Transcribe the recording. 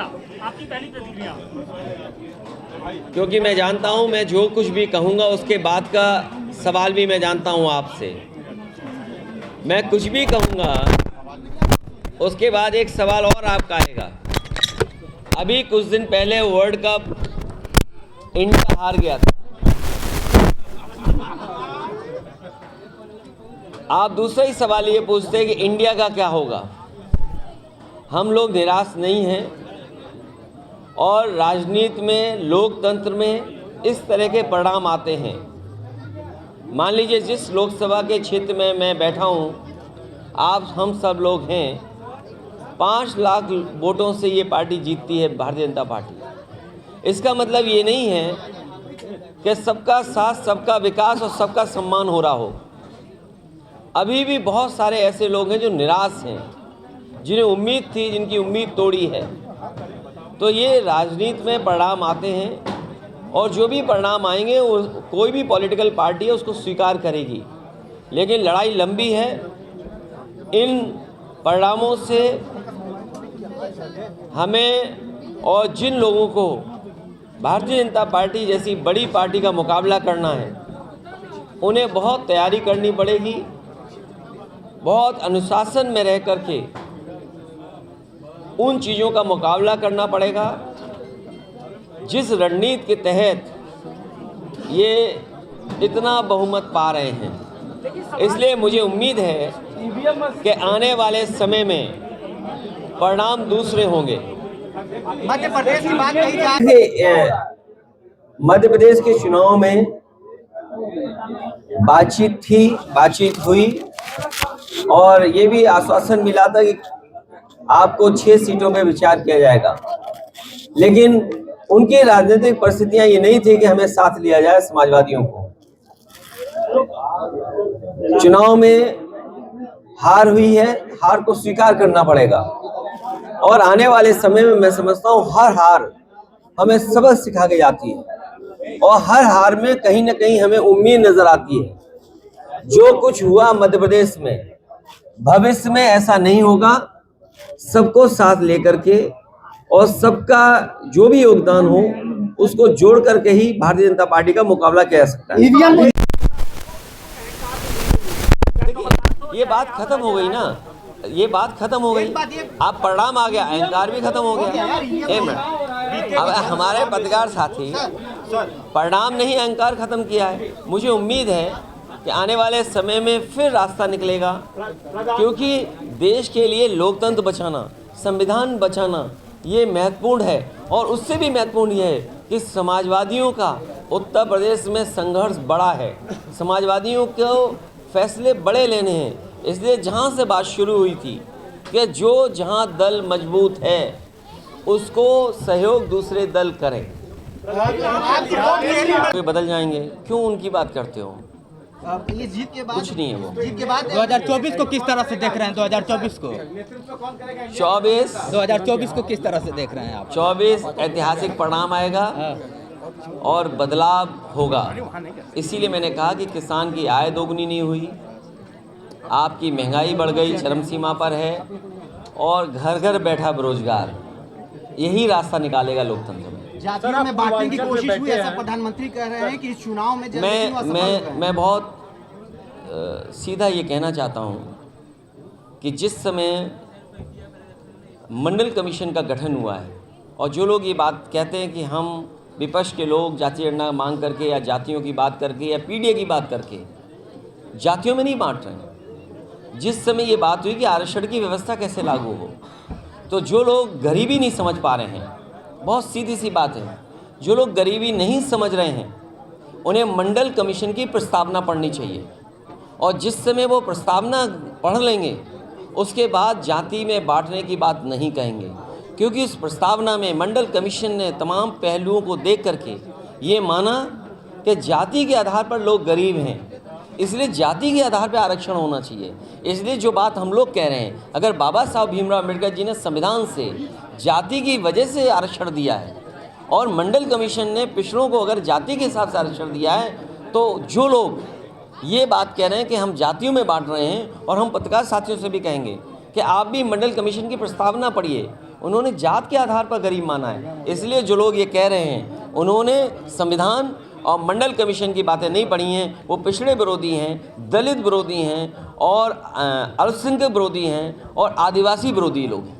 प्रतिक्रिया, आपकी पहली प्रतिक्रिया। क्योंकि मैं जानता हूं, मैं जो कुछ भी कहूंगा उसके बाद का सवाल भी मैं जानता हूं आपसे। मैं कुछ भी कहूंगा उसके बाद एक सवाल और आपका आएगा। अभी कुछ दिन पहले वर्ल्ड कप इंडिया हार गया था। आप दूसरा ही सवाल ये पूछते हैं कि इंडिया का क्या होगा। हम लोग निराश नहीं हैं और राजनीति में, लोकतंत्र में इस तरह के परिणाम आते हैं। मान लीजिए जिस लोकसभा के क्षेत्र में मैं बैठा हूं, आप हम सब लोग हैं, 5 लाख वोटों से ये पार्टी जीतती है, भारतीय जनता पार्टी। इसका मतलब ये नहीं है कि सबका साथ, सबका विकास और सबका सम्मान हो रहा हो। अभी भी बहुत सारे ऐसे लोग हैं जो निराश हैं, जिन्हें उम्मीद थी, जिनकी उम्मीद तोड़ी है। तो ये राजनीति में परिणाम आते हैं और जो भी परिणाम आएंगे वो कोई भी पॉलिटिकल पार्टी है उसको स्वीकार करेगी। लेकिन लड़ाई लंबी है। इन परिणामों से हमें और जिन लोगों को भारतीय जनता पार्टी जैसी बड़ी पार्टी का मुकाबला करना है, उन्हें बहुत तैयारी करनी पड़ेगी, बहुत अनुशासन में रह करके उन चीज़ों का मुकाबला करना पड़ेगा जिस रणनीति के तहत ये इतना बहुमत पा रहे हैं। इसलिए मुझे उम्मीद है कि आने वाले समय में परिणाम दूसरे होंगे। मध्य प्रदेश की बात कही जा रही है। मध्य प्रदेश के चुनाव में बातचीत हुई और ये भी आश्वासन मिला था कि आपको 6 सीटों पे विचार किया जाएगा। लेकिन उनकी राजनीतिक परिस्थितियां ये नहीं थी कि हमें साथ लिया जाए समाजवादियों को। चुनाव में हार हुई है, हार को स्वीकार करना पड़ेगा और आने वाले समय में मैं समझता हूँ हर हार हमें सबक सिखा के जाती है और हर हार में कहीं ना कहीं हमें उम्मीद नजर आती है। जो कुछ हुआ मध्य प्रदेश में, भविष्य में ऐसा नहीं होगा। सबको साथ लेकर के और सबका जो भी योगदान हो उसको जोड़ करके ही भारतीय जनता पार्टी का मुकाबला किया जा सकता है। ये बात खत्म हो गई ना, ये बात खत्म हो गई। आप परिणाम आ गया, अहंकार भी खत्म हो गया। एक मिनट, अब हमारे पत्रकार साथी परिणाम नहीं अहंकार खत्म किया है। मुझे उम्मीद है कि आने वाले समय में फिर रास्ता निकलेगा, क्योंकि देश के लिए लोकतंत्र बचाना, संविधान बचाना ये महत्वपूर्ण है। और उससे भी महत्वपूर्ण ये है कि समाजवादियों का उत्तर प्रदेश में संघर्ष बड़ा है। समाजवादियों को फैसले बड़े लेने हैं। इसलिए जहाँ से बात शुरू हुई थी कि जो जहाँ दल मजबूत है उसको सहयोग दूसरे दल करें। वे बदल जाएंगे, क्यों उनकी बात करते हो? ये जीत के बाद कुछ नहीं है वो। जीत के बाद 2024 को किस तरह से देख रहे हैं? 2024 को 2024 को किस तरह से देख रहे हैं आप? 24 ऐतिहासिक परिणाम आएगा और बदलाव होगा। इसीलिए मैंने कहा कि किसान की आय दोगुनी नहीं हुई, आपकी महंगाई बढ़ गई, चरम सीमा पर है और घर घर बैठा बेरोजगार। यही रास्ता निकालेगा लोकतंत्र में। जातियों में बांटने की कोशिश हुई, ऐसा प्रधानमंत्री कह रहे हैं कि इस चुनाव में मैं बहुत सीधा ये कहना चाहता हूँ कि जिस समय मंडल कमीशन का गठन हुआ है और जो लोग ये बात कहते हैं कि हम विपक्ष के लोग जातीय जनगणना मांग करके या जातियों की बात करके या पीडीए की बात करके जातियों में नहीं बांट रहे हैं। जिस समय ये बात हुई कि आरक्षण की व्यवस्था कैसे लागू हो, तो जो लोग गरीबी नहीं समझ पा रहे हैं, बहुत सीधी सी बात है, जो लोग गरीबी नहीं समझ रहे हैं उन्हें मंडल कमीशन की प्रस्तावना पढ़नी चाहिए। और जिस समय वो प्रस्तावना पढ़ लेंगे उसके बाद जाति में बांटने की बात नहीं कहेंगे, क्योंकि उस प्रस्तावना में मंडल कमीशन ने तमाम पहलुओं को देख करके ये माना कि जाति के आधार पर लोग गरीब हैं, इसलिए जाति के आधार पर आरक्षण होना चाहिए। इसलिए जो बात हम लोग कह रहे हैं, अगर बाबा साहब भीमराव अम्बेडकर जी ने संविधान से जाति की वजह से आरक्षण दिया है और मंडल कमीशन ने पिछड़ों को अगर जाति के हिसाब से आरक्षण दिया है, तो जो लोग ये बात कह रहे हैं कि हम जातियों में बांट रहे हैं, और हम पत्रकार साथियों से भी कहेंगे कि आप भी मंडल कमीशन की प्रस्तावना पढ़िए उन्होंने जात के आधार पर गरीब माना है। इसलिए जो लोग ये कह रहे हैं, उन्होंने संविधान और मंडल कमीशन की बातें नहीं पढ़ी हैं, वो पिछड़े विरोधी हैं, दलित विरोधी हैं और अल्पसंख्यक विरोधी हैं और आदिवासी विरोधी लोग हैं।